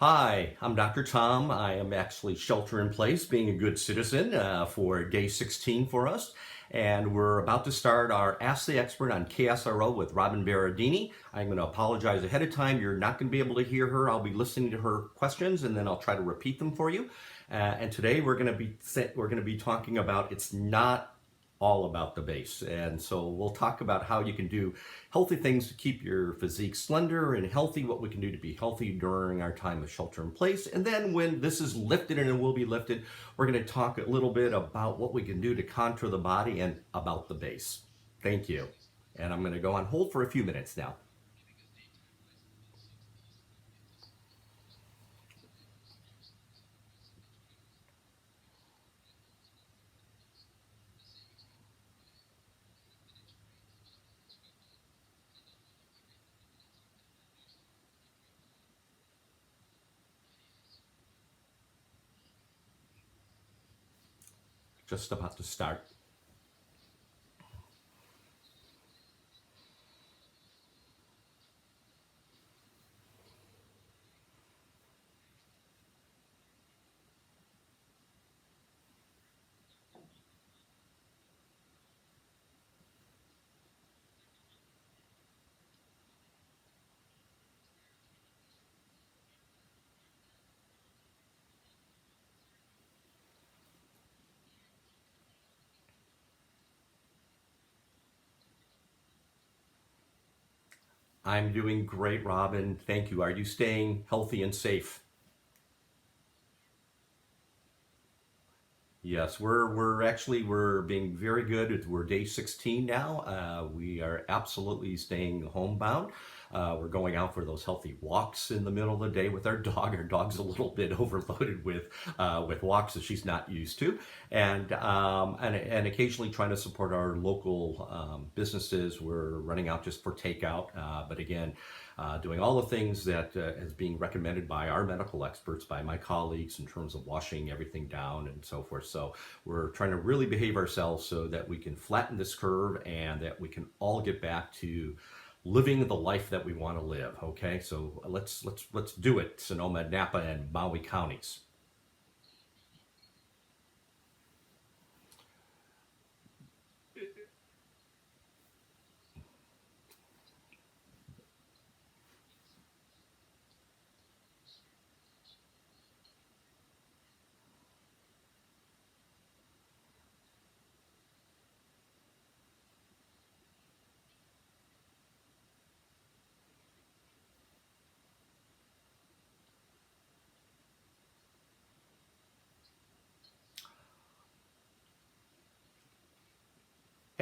Hi, I'm Dr. Tom. I am actually shelter in place, being a good citizen for day 16 for us. And we're about to start our Ask the Expert on KSRO with Robin Berardini. I'm going to apologize ahead of time. You're not going to be able to hear her. I'll be listening to her questions and then I'll try to repeat them for you. And today we're going to be talking about it's not all about the base. And so we'll talk about how you can do healthy things to keep your physique slender and healthy, what we can do to be healthy during our time of shelter in place. And then when this is lifted, and it will be lifted, we're going to talk a little bit about what we can do to contour the body and about the base. Thank you. And I'm going to go on hold for a few minutes now. Just about to start. I'm doing great, Robin. Thank you. Are you staying healthy and safe? Yes, we're being very good. We're day 16 now. We are absolutely staying homebound. We're going out for those healthy walks in the middle of the day with our dog. Our dog's a little bit overloaded with walks that she's not used to, and occasionally trying to support our local businesses. We're running out just for takeout, but again, doing all the things that is being recommended by our medical experts, by my colleagues in terms of washing everything down and so forth. So we're trying to really behave ourselves so that we can flatten this curve and that we can all get back to living the life that we want to live. Okay, so let's do it. Sonoma, Napa, and Maui counties.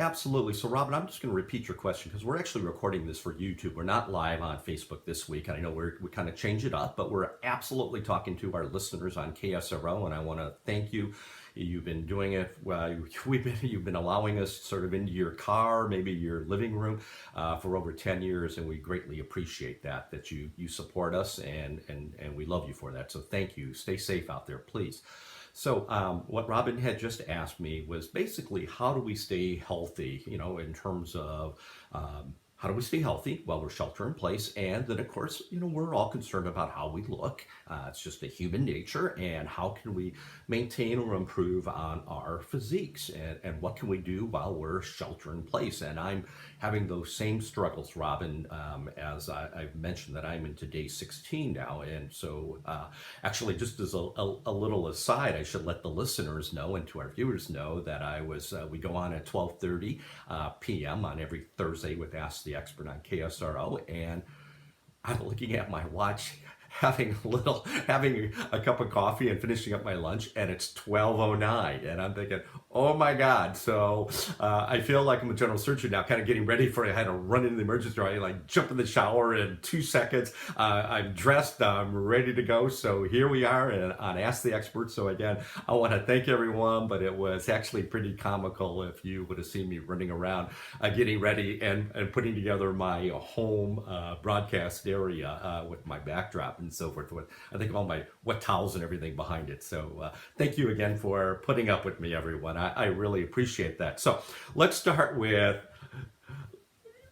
Absolutely. So, Robin, I'm just going to repeat your question because we're actually recording this for YouTube. We're not live on Facebook this week. I know we kind of change it up, but we're absolutely talking to our listeners on KSRO, and I want to thank you. You've been doing it. Well, you've been allowing us sort of into your car, maybe your living room, for over 10 years, and we greatly appreciate that you support us, and we love you for that. So, thank you. Stay safe out there, please. So, what Robin had just asked me was basically how do we stay healthy, in terms of how do we stay healthy while we're shelter in place? And then, of course, we're all concerned about how we look. It's just a human nature. And how can we maintain or improve on our physiques? And what can we do while we're shelter in place? And I'm having those same struggles, Robin, as I've mentioned that I'm into day 16 now. And so, actually, just as a little aside, I should let the listeners know and to our viewers know that we go on at 12:30 p.m. on every Thursday with Ask the Expert on KSRO. And I'm looking at my watch, having a cup of coffee and finishing up my lunch, and it's 12:09, and I'm thinking, oh my God. So I feel like I'm a general surgeon now, kind of getting ready for it. I had to run into the emergency room. I like jump in the shower in 2 seconds. I'm dressed, I'm ready to go. So here we are on Ask the Expert. So again, I want to thank everyone, but it was actually pretty comical if you would have seen me running around, getting ready and putting together my home broadcast area with my backdrop and so forth. With I think all my wet towels and everything behind it. So thank you again for putting up with me, everyone. I really appreciate that. So let's start with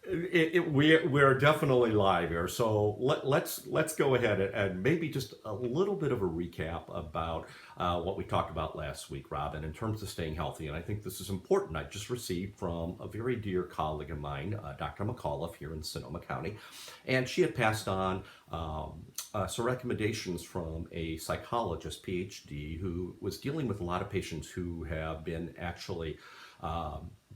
We're definitely live here, so let's go ahead and maybe just a little bit of a recap about what we talked about last week, Robin, in terms of staying healthy. And I think this is important. I just received from a very dear colleague of mine, Dr. McAuliffe here in Sonoma County, and she had passed on some recommendations from a psychologist, PhD, who was dealing with a lot of patients who have been actually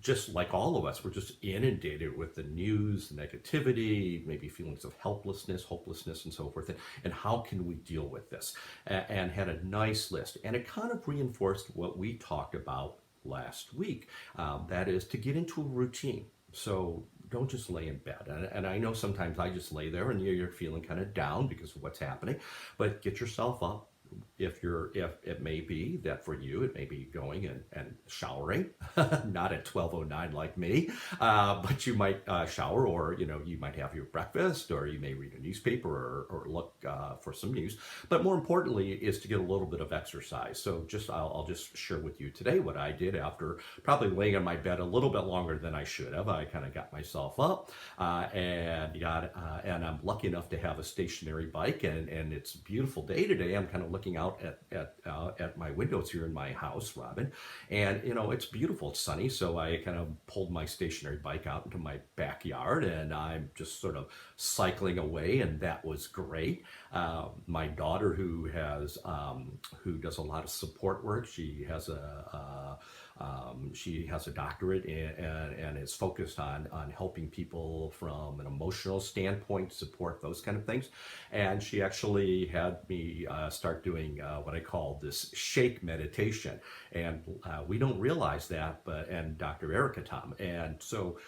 just like all of us, we're just inundated with the news, the negativity, maybe feelings of helplessness, hopelessness, and so forth. And how can we deal with this? And had a nice list. And it kind of reinforced what we talked about last week. That is to get into a routine. So don't just lay in bed. And I know sometimes I just lay there and you're feeling kind of down because of what's happening, but get yourself up. If it may be that for you, it may be going and showering, not at 12:09 like me, but you might shower, or you might have your breakfast, or you may read a newspaper or look for some news. But more importantly is to get a little bit of exercise. So I'll just share with you today what I did after probably laying on my bed a little bit longer than I should have. I kind of got myself up and I'm lucky enough to have a stationary bike, and it's a beautiful day today. I'm kind of looking out at my windows here in my house, Robin, and it's beautiful. It's sunny, so I kind of pulled my stationary bike out into my backyard, and I'm just sort of cycling away, and that was great. My daughter, who does a lot of support work, she has a doctorate and is focused on helping people from an emotional standpoint, support those kind of things. And she actually had me start doing what I call this shake meditation. And we don't realize that, and Dr. Erica Tom. And so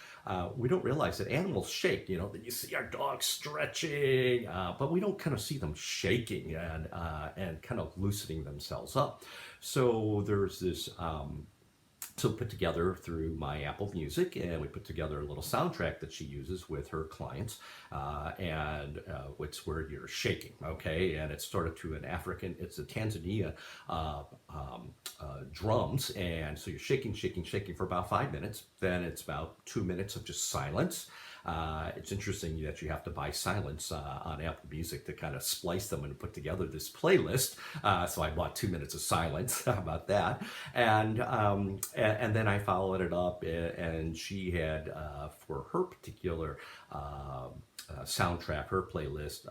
we don't realize that animals shake, that you see our dogs stretching, but we don't kind of see them shaking and kind of loosening themselves up. So there's this so put together through my Apple Music, and we put together a little soundtrack that she uses with her clients, and it's where you're shaking, okay? And it's sort of to it's a Tanzania drums, and so you're shaking for about 5 minutes. Then it's about 2 minutes of just silence. It's interesting that you have to buy silence on Apple Music to kind of splice them and put together this playlist. So I bought 2 minutes of silence. How about that? And then I followed it up, and she had for her particular soundtrack, her playlist,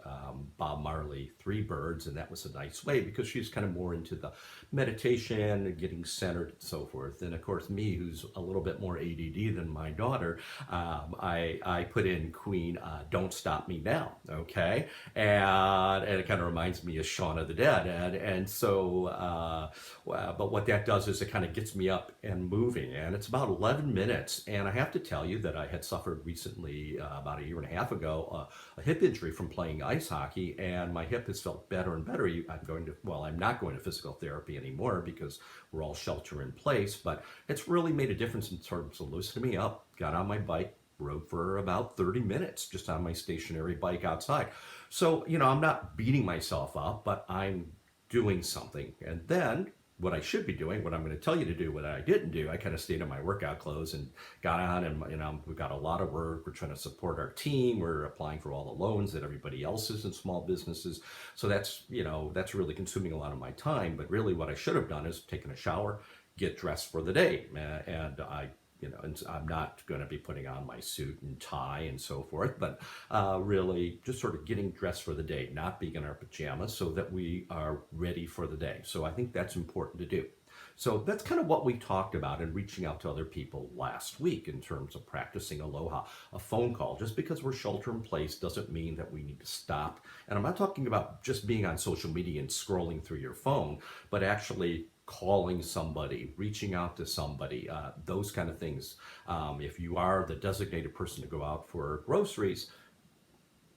Bob Marley, Three Birds, and that was a nice way because she's kind of more into the meditation, getting centered, and so forth. And of course, me, who's a little bit more ADD than my daughter, I put in Queen, Don't Stop Me Now, okay? And it kind of reminds me of Shaun of the Dead. And so, but what that does is it kind of gets me up and moving, and it's about 11 minutes. And I have to tell you that I had suffered recently, about a year and a half ago, a hip injury from playing ice hockey, and my hip has felt better and better. I'm not going to physical therapy anymore because we're all shelter in place, but it's really made a difference in terms of loosening me up. Got on my bike, rode for about 30 minutes just on my stationary bike outside. So, I'm not beating myself up, but I'm doing something. And then what I should be doing, what I'm going to tell you to do, what I didn't do, I kind of stayed in my workout clothes and got on, and we've got a lot of work. We're trying to support our team. We're applying for all the loans that everybody else is in small businesses. So that's really consuming a lot of my time. But really what I should have done is taken a shower, get dressed for the day. And and I'm not going to be putting on my suit and tie and so forth, but really just sort of getting dressed for the day, not being in our pajamas, so that we are ready for the day. So I think that's important to do. So that's kind of what we talked about in reaching out to other people last week in terms of practicing aloha. A phone call, just because we're shelter in place doesn't mean that we need to stop. And I'm not talking about just being on social media and scrolling through your phone, but actually calling somebody, reaching out to somebody, those kind of things. If you are the designated person to go out for groceries,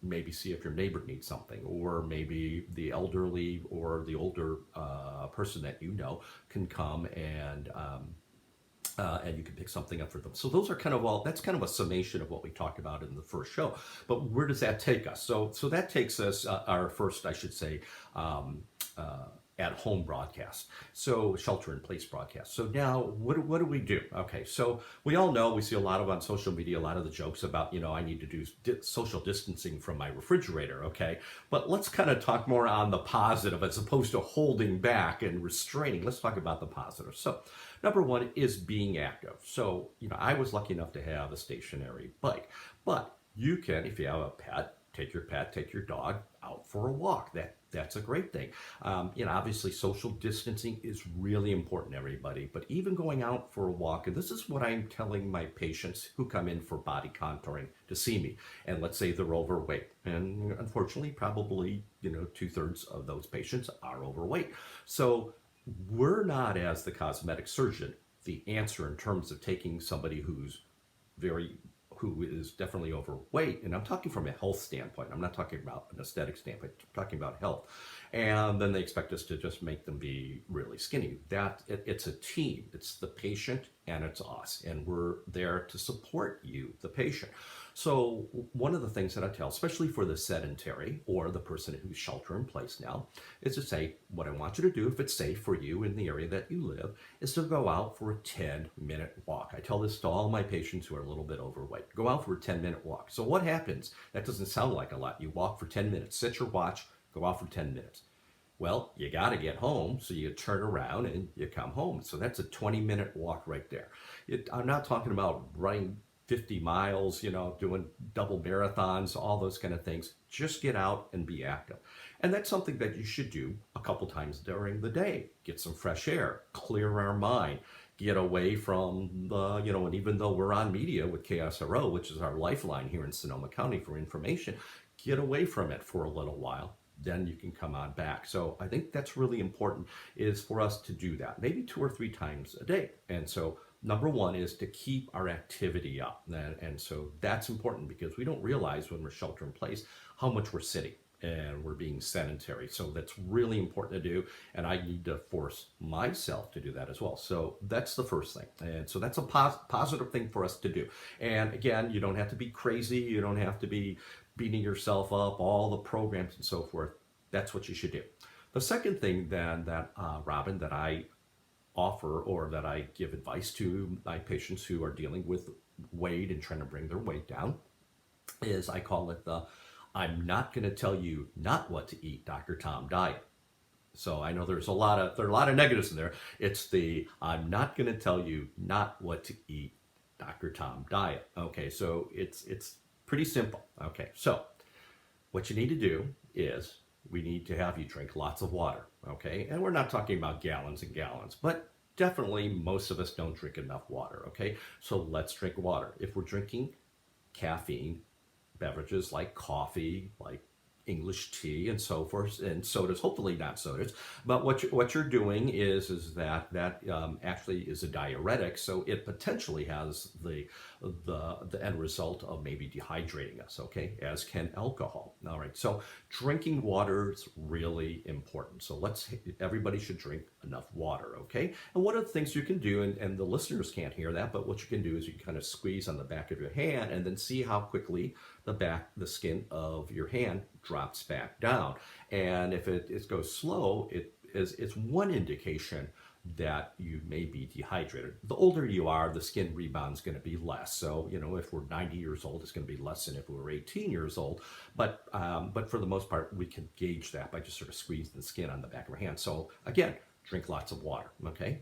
maybe see if your neighbor needs something, or maybe the elderly or the older person that can come and you can pick something up for them. So those are that's kind of a summation of what we talked about in the first show. But where does that take us? So that takes us, our first, I should say, at-home broadcast, so shelter-in-place broadcast. So now, what do we do? Okay, so we all know, we see a lot of on social media, a lot of the jokes about, I need to do social distancing from my refrigerator, okay? But let's kind of talk more on the positive as opposed to holding back and restraining. Let's talk about the positive. So number one is being active. So, I was lucky enough to have a stationary bike, but you can, if you have a pet, take your dog out for a walk. That's a great thing. Obviously social distancing is really important, everybody, but even going out for a walk, and this is what I'm telling my patients who come in for body contouring to see me, and let's say they're overweight, and unfortunately, probably, 2/3 of those patients are overweight. So we're not, as the cosmetic surgeon, the answer in terms of taking somebody who is definitely overweight, and I'm talking from a health standpoint. I'm not talking about an aesthetic standpoint. I'm talking about health. And then they expect us to just make them be really skinny. It's a team. It's the patient and it's us, and we're there to support you, the patient. So one of the things that I tell, especially for the sedentary or the person who's shelter in place now, is to say, what I want you to do, if it's safe for you in the area that you live, is to go out for a 10-minute walk. I tell this to all my patients who are a little bit overweight. Go out for a 10-minute walk. So what happens? That doesn't sound like a lot. You walk for 10 minutes, set your watch, go out for 10 minutes. Well, you got to get home, so you turn around and you come home. So that's a 20-minute walk right there. I'm not talking about running 50 miles, doing double marathons, all those kind of things. Just get out and be active. And that's something that you should do a couple times during the day. Get some fresh air, clear our mind, get away from the, and even though we're on media with KSRO, which is our lifeline here in Sonoma County for information, get away from it for a little while. Then you can come on back. So I think that's really important, is for us to do that, maybe 2 or 3 times a day. And so number one is to keep our activity up. And so that's important, because we don't realize when we're shelter in place how much we're sitting and we're being sedentary. So that's really important to do. And I need to force myself to do that as well. So that's the first thing. And so that's a positive thing for us to do. And again, you don't have to be crazy. You don't have to be beating yourself up, all the programs and so forth. That's what you should do. The second thing then that, Robin, that I offer, or that I give advice to my patients who are dealing with weight and trying to bring their weight down, is I call it the I'm not going to tell you not what to eat, Dr. Tom diet. So I know there are a lot of negatives in there. It's the I'm not going to tell you not what to eat, Dr. Tom diet. Okay, so it's pretty simple. Okay, so what you need to do is we need to have you drink lots of water. Okay, and we're not talking about gallons and gallons, but definitely most of us don't drink enough water. Okay, so let's drink water. If we're drinking caffeine beverages like coffee, like English tea and so forth, and sodas, hopefully not sodas, but what you're doing is that actually is a diuretic, so it potentially has the end result of maybe dehydrating us, okay, as can alcohol. All right, so drinking water is really important. So everybody should drink enough water, okay? And one of the things you can do, and the listeners can't hear that, but what you can do is you can kind of squeeze on the back of your hand and then see how quickly the skin of your hand drops back down. And if it goes slow, it's one indication that you may be dehydrated. The older you are, the skin rebound is going to be less. So, if we're 90 years old, it's going to be less than if we were 18 years old. But for the most part, we can gauge that by just sort of squeezing the skin on the back of our hand. So again, drink lots of water, okay?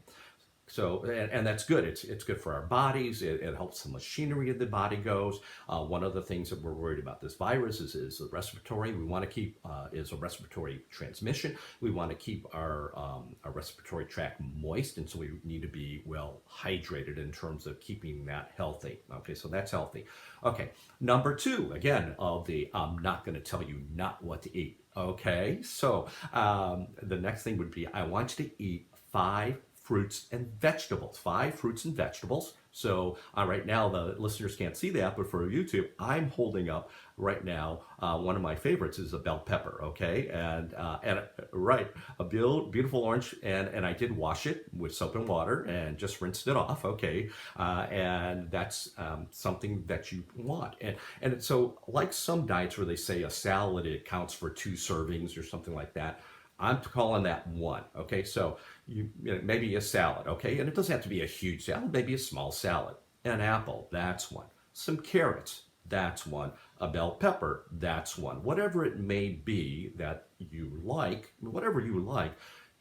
So, and that's good. It's good for our bodies. It helps the machinery of the body goes. One of the things that we're worried about this virus is the respiratory. We want to keep is a respiratory transmission. We want to keep our respiratory tract moist, and so we need to be well hydrated in terms of keeping that healthy. Okay, so that's healthy. Okay, number 2, again, of the I'm not going to tell you not what to eat. Okay, so the next thing would be I want you to eat 5 fruits and vegetables. 5 fruits and vegetables. So right now the listeners can't see that, but for YouTube, I'm holding up right now one of my favorites is a bell pepper. Okay, and right, a beautiful orange, and I did wash it with soap and water and just rinsed it off. Okay, and that's something that you want. And so like some diets where they say a salad, it counts for 2 servings or something like that. I'm calling that one. Okay, so maybe a salad. Okay, and it doesn't have to be a huge salad. Maybe a small salad. An apple. That's one. Some carrots. That's one. A bell pepper. That's one. Whatever it may be that you like, whatever you like,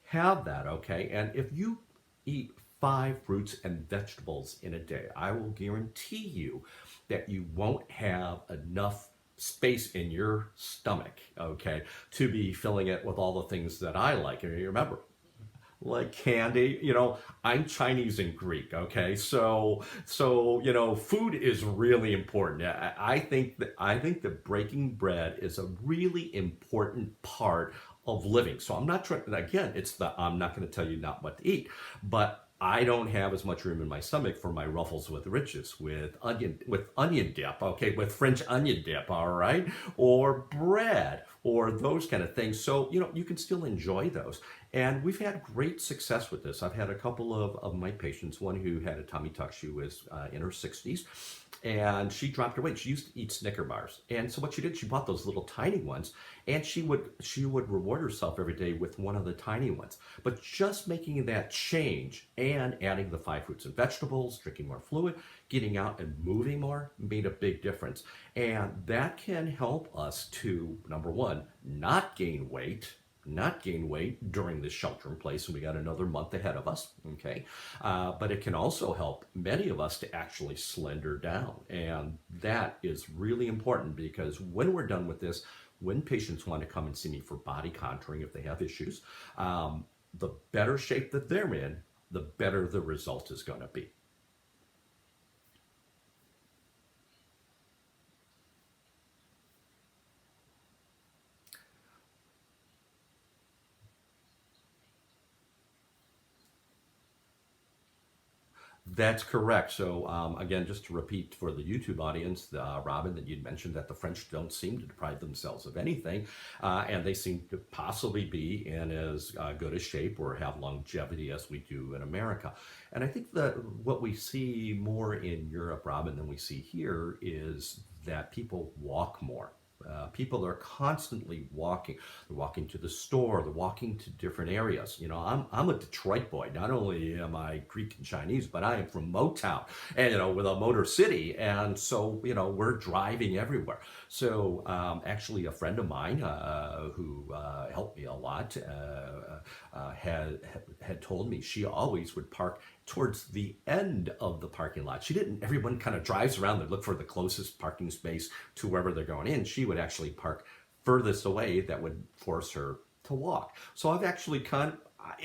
have that. Okay, and if you eat 5 fruits and vegetables in a day, I will guarantee you that you won't have enough space in your stomach, okay, to be filling it with all the things that I like. And you remember, like candy, I'm Chinese and Greek, okay? So food is really important. I think that breaking bread is a really important part of living. So I'm not trying, again, I'm not going to tell you not what to eat, but I don't have as much room in my stomach for my ruffles with riches, with onion dip, okay, with French onion dip, all right, or bread, or those kind of things. So you can still enjoy those, and we've had great success with this. I've had a couple of my patients, one who had a tummy tuck. She was in her 60s, and she dropped her weight. She used to eat Snicker bars, and so what she did, she bought those little tiny ones, and she would reward herself every day with one of the tiny ones. But just making that change and adding the 5 fruits and vegetables, drinking more fluid, getting out and moving more made a big difference. And that can help us to, number one, not gain weight during this shelter in place, and we got another month ahead of us, okay? But it can also help many of us to actually slender down, and that is really important, because when we're done with this, when patients want to come and see me for body contouring if they have issues, the better shape that they're in, the better the result is going to be. That's correct. So again, just to repeat for the YouTube audience, Robin, that you'd mentioned that the French don't seem to deprive themselves of anything, and they seem to possibly be in as good a shape or have longevity as we do in America. And I think that what we see more in Europe, Robin, than we see here is that people walk more. People are constantly walking. They're walking to the store. They're walking to different areas. I'm a Detroit boy. Not only am I Greek and Chinese, but I am from Motown, and with a Motor City, and so we're driving everywhere. So actually, a friend of mine who helped me a lot had told me she always would park towards the end of the parking lot. She didn't, everyone kind of drives around, they look for the closest parking space to wherever they're going in. She would actually park furthest away, that would force her to walk. So I've actually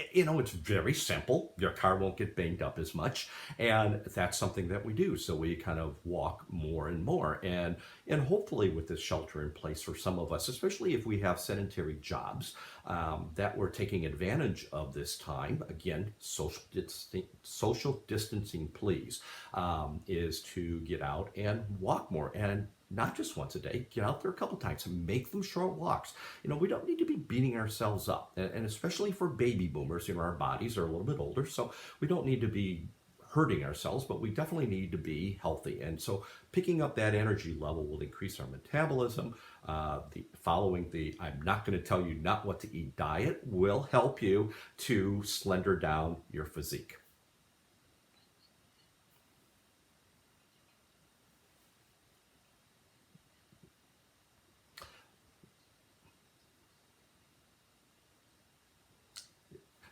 it's very simple. Your car won't get banged up as much, and that's something that we do. So we kind of walk more and more, and hopefully with this shelter in place for some of us, especially if we have sedentary jobs, that we're taking advantage of this time. Again, social distancing, please, is to get out and walk more, and not just once a day. Get out there a couple times and make those short walks. We don't need to be beating ourselves up, and especially for baby boomers, our bodies are a little bit older, so we don't need to be hurting ourselves, but we definitely need to be healthy. And so picking up that energy level will increase our metabolism. Following the I'm not going to tell you not what to eat diet will help you to slender down your physique.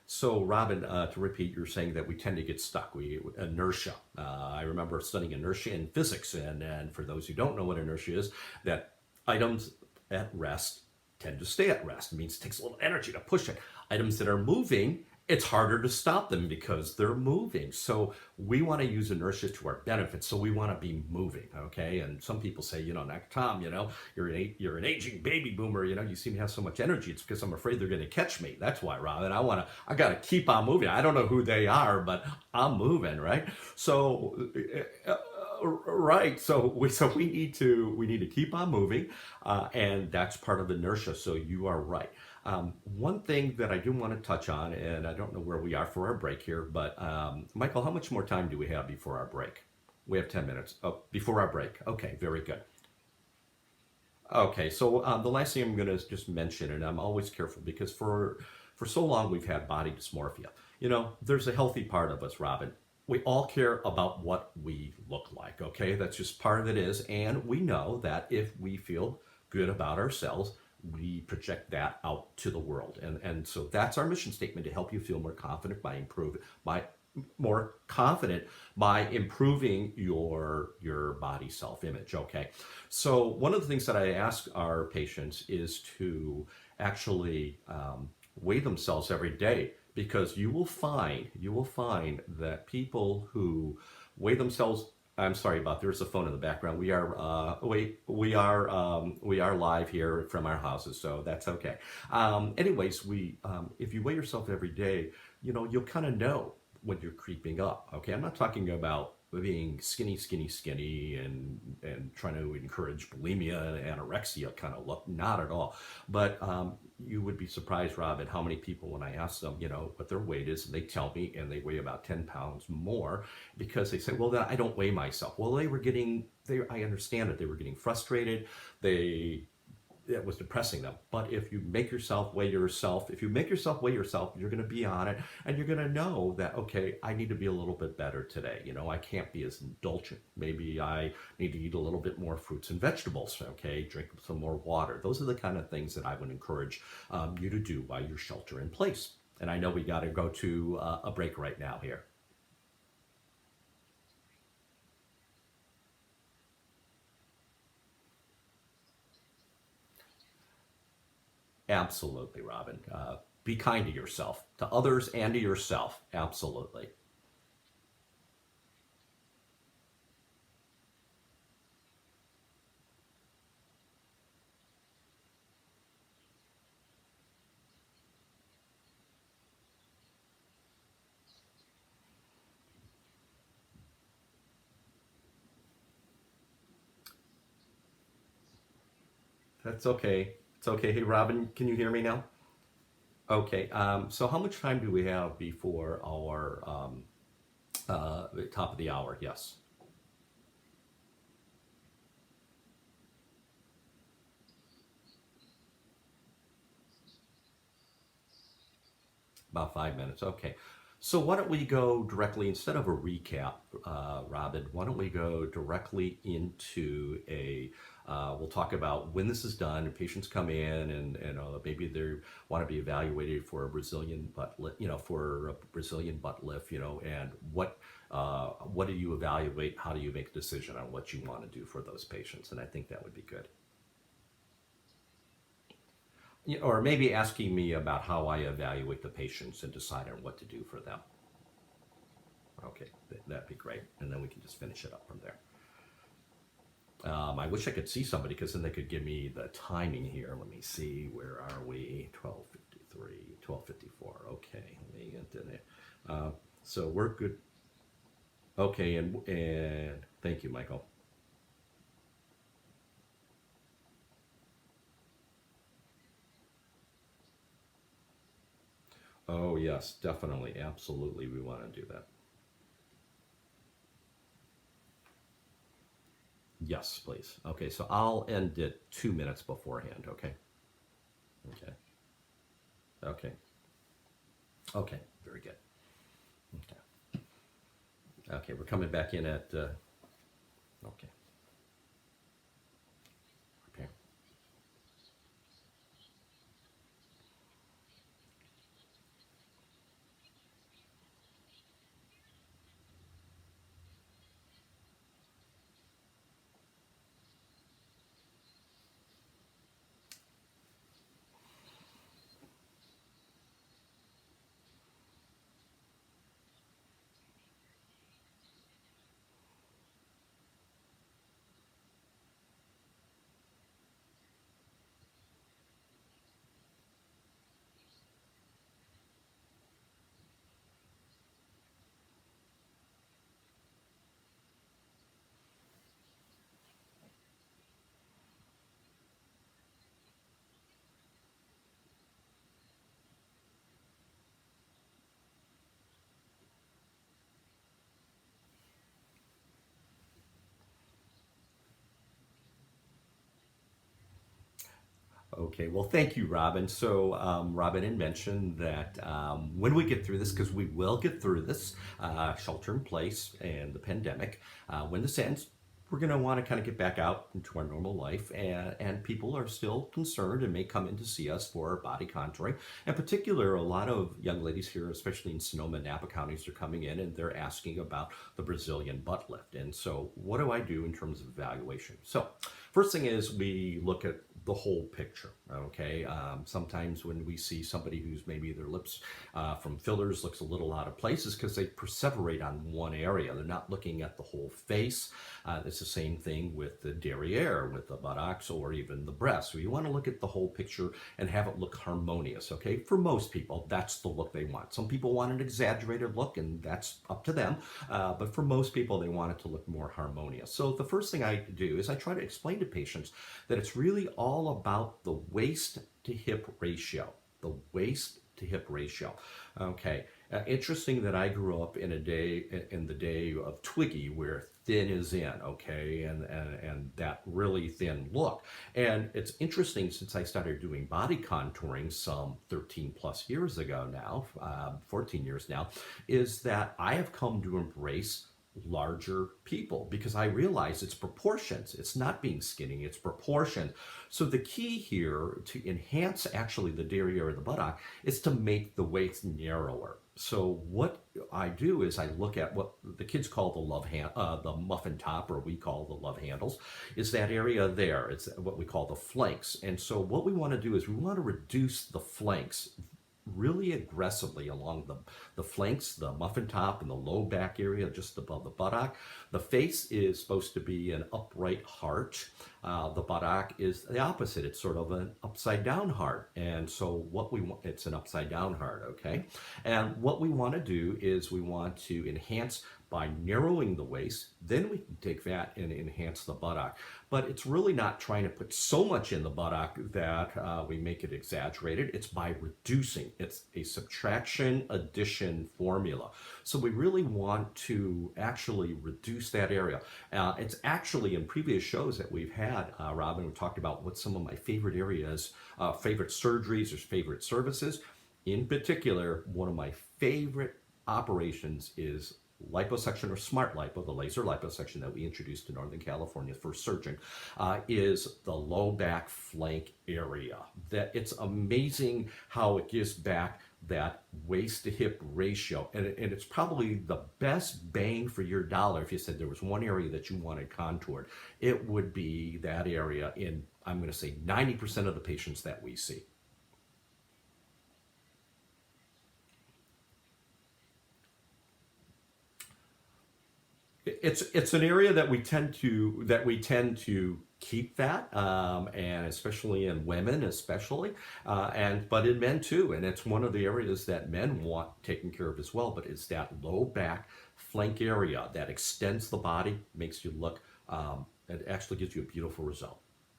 So, Robin, to repeat, you're saying that we tend to get stuck. Inertia. I remember studying inertia in physics, and for those who don't know what inertia is, that items at rest tend to stay at rest. It means it takes a little energy to push it. Items that are moving, it's harder to stop them because they're moving. So we want to use inertia to our benefit. So we want to be moving, okay? And some people say, now, Tom, you're an aging baby boomer. You seem to have so much energy. It's because I'm afraid they're going to catch me. That's why, Robin. I got to keep on moving. I don't know who they are, but I'm moving, right? So. Right. So we need to keep on moving, and that's part of inertia. So you are right. One thing that I do want to touch on, and I don't know where we are for our break here, but Michael, how much more time do we have before our break? We have 10 minutes. Oh, before our break. Okay, very good. Okay, so the last thing I'm going to just mention, and I'm always careful because for so long we've had body dysmorphia. You know, there's a healthy part of us, Robin. We all care about what we look like. Okay, that's just part of it is, and we know that if we feel good about ourselves, we project that out to the world, and so that's our mission statement to help you feel more confident by more confident by improving your body self-image. Okay, so one of the things that I ask our patients is to actually weigh themselves every day, because you will find that people who weigh themselves. I'm sorry about, there's a phone in the background. We are live here from our houses, so that's okay. Anyways, we if you weigh yourself every day, you'll kind of know when you're creeping up. Okay, I'm not talking about being skinny, skinny, skinny, and trying to encourage bulimia and anorexia kind of look. Not at all. But you would be surprised, Rob, at how many people, when I ask them, what their weight is, and they tell me, and they weigh about 10 pounds more, because they say, well, then I don't weigh myself. Well, I understand that they were getting frustrated. It was depressing them. But if you make yourself weigh yourself, you're going to be on it, and you're going to know that, okay, I need to be a little bit better today. I can't be as indulgent. Maybe I need to eat a little bit more fruits and vegetables. Okay, drink some more water. Those are the kind of things that I would encourage you to do while you're shelter in place. And I know we got to go to a break right now here. Absolutely, Robin. Be kind to yourself, to others, and to yourself. Absolutely. That's okay. It's okay. Hey, Robin, can you hear me now? Okay. So how much time do we have before our top of the hour? Yes. About 5 minutes. Okay. So why don't we go directly, instead of a recap, Robin, why don't we go directly into we'll talk about when this is done and patients come in, and maybe they want to be evaluated for a Brazilian butt lift, and what do you evaluate? How do you make a decision on what you want to do for those patients? And I think that would be good. Or maybe asking me about how I evaluate the patients and decide on what to do for them. Okay, that'd be great. And then we can just finish it up from there. I wish I could see somebody, because then they could give me the timing here. Let me see. Where are we? 12:53, 12:54. Okay, let me get in it. So we're good. Okay, and thank you, Michael. Oh, yes, definitely. Absolutely. We want to do that. Yes, please. Okay, so I'll end it 2 minutes beforehand. Okay. Okay. Okay. Okay. Very good. Okay. Okay. We're coming back in at. Okay. Okay. Okay, well, thank you, Robin. So, Robin had mentioned that when we get through this, because we will get through this shelter in place and the pandemic, when this ends, we're going to want to kind of get back out into our normal life, and people are still concerned and may come in to see us for body contouring. In particular, a lot of young ladies here, especially in Sonoma and Napa counties, are coming in and they're asking about the Brazilian butt lift. And so, what do I do in terms of evaluation? So, first thing is we look at the whole picture. Okay, sometimes when we see somebody who's maybe their lips from fillers looks a little out of place is because they perseverate on one area. They're not looking at the whole face. It's the same thing with the derriere, with the buttocks, or even the breast. So you want to look at the whole picture and have it look harmonious. Okay, for most people, that's the look they want. Some people want an exaggerated look, and that's up to them. But for most people, they want it to look more harmonious. So the first thing I do is I try to explain to patients that it's really all about the waist to hip ratio. The waist to hip ratio. Okay. Interesting that I grew up in the day of Twiggy, where thin is in, okay, and that really thin look. And it's interesting, since I started doing body contouring some 13 plus years ago now, 14 years now, is that I have come to embrace larger people, because I realize it's proportions. It's not being skinny, it's proportions. So the key here to enhance actually the derriere of the buttock is to make the waist narrower. So what I do is I look at what the kids call the muffin top, or we call the love handles, is that area there. It's what we call the flanks. And so what we want to do is we want to reduce the flanks really aggressively along the flanks, the muffin top, and the low back area just above the buttock. The face is supposed to be an upright heart. The buttock is the opposite. It's sort of an upside down heart. And so what we want, it's an upside down heart, okay? And what we want to do is we want to enhance by narrowing the waist, then we can take that and enhance the buttock. But it's really not trying to put so much in the buttock that we make it exaggerated. It's by reducing. It's a subtraction addition formula. So we really want to actually reduce that area. It's actually in previous shows that we've had, Robin, we talked about what some of my favorite areas, favorite surgeries or favorite services. In particular, one of my favorite operations is liposuction, or smart lipo, the laser liposuction that we introduced to Northern California for surgeon, is the low back flank area. That it's amazing how it gives back that waist to hip ratio, and it's probably the best bang for your dollar. If you said there was one area that you wanted contoured, it would be that area in, I'm going to say, 90% of the patients that we see. It's an area that we tend to keep that, and especially in women, especially, and but in men too. And it's one of the areas that men want taken care of as well. But it's that low back flank area that extends the body, makes you look. It actually gives you a beautiful result.